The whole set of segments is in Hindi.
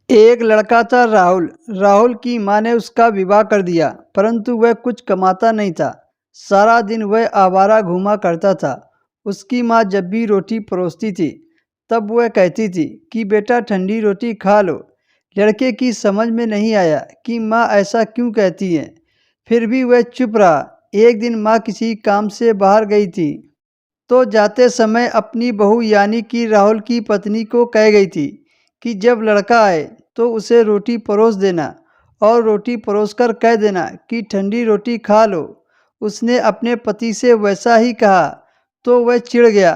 एक लड़का था राहुल। राहुल की माँ ने उसका विवाह कर दिया, परंतु वह कुछ कमाता नहीं था। सारा दिन वह आवारा घूमा करता था। उसकी माँ जब भी रोटी परोसती थी, तब वह कहती थी कि बेटा ठंडी रोटी खा लो। लड़के की समझ में नहीं आया कि माँ ऐसा क्यों कहती है। फिर भी वह चुप रहा। एक दिन माँ किसी काम से बाहर गई थी, तो जाते समय अपनी बहू यानी कि राहुल की पत्नी को कह गई थी कि जब लड़का आए तो उसे रोटी परोस देना और रोटी परोसकर कह देना कि ठंडी रोटी खा लो। उसने अपने पति से वैसा ही कहा, तो वह चिढ़ गया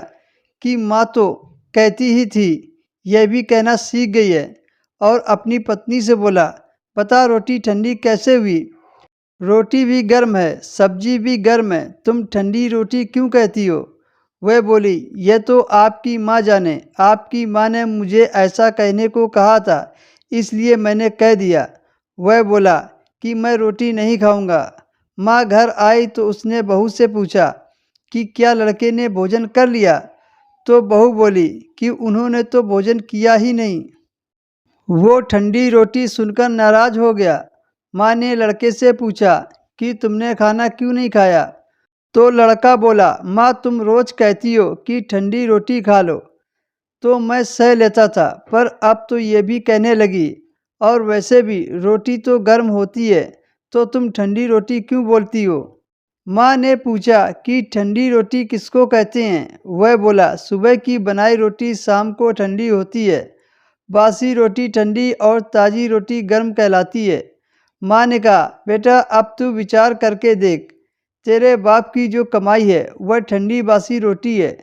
कि माँ तो कहती ही थी, यह भी कहना सीख गई है। और अपनी पत्नी से बोला, बता रोटी ठंडी कैसे हुई। रोटी भी गर्म है, सब्जी भी गर्म है, तुम ठंडी रोटी क्यों कहती हो। वह बोली, यह तो आपकी माँ जाने। आपकी माँ ने मुझे ऐसा कहने को कहा था, इसलिए मैंने कह दिया। वह बोला कि मैं रोटी नहीं खाऊंगा। माँ घर आई तो उसने बहू से पूछा कि क्या लड़के ने भोजन कर लिया। तो बहू बोली कि उन्होंने तो भोजन किया ही नहीं। वो ठंडी रोटी सुनकर नाराज हो गया। माँ ने लड़के से पूछा कि तुमने खाना क्यों नहीं खाया। तो लड़का बोला, माँ तुम रोज कहती हो कि ठंडी रोटी खा लो, तो मैं सह लेता था, पर अब तो ये भी कहने लगी। और वैसे भी रोटी तो गर्म होती है, तो तुम ठंडी रोटी क्यों बोलती हो। माँ ने पूछा कि ठंडी रोटी किसको कहते हैं। वह बोला, सुबह की बनाई रोटी शाम को ठंडी होती है। बासी रोटी ठंडी और ताज़ी रोटी गर्म कहलाती है। माँ ने कहा, बेटा अब तू विचार करके देख। तेरे बाप की जो कमाई है वह ठंडी बासी रोटी है।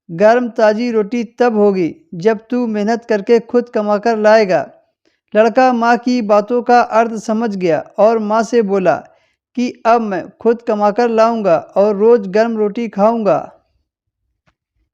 गर्म ताज़ी रोटी तब होगी जब तू मेहनत करके खुद कमाकर लाएगा। लड़का माँ की बातों का अर्थ समझ गया और माँ से बोला कि अब मैं खुद कमाकर लाऊंगा और रोज़ गर्म रोटी खाऊंगा।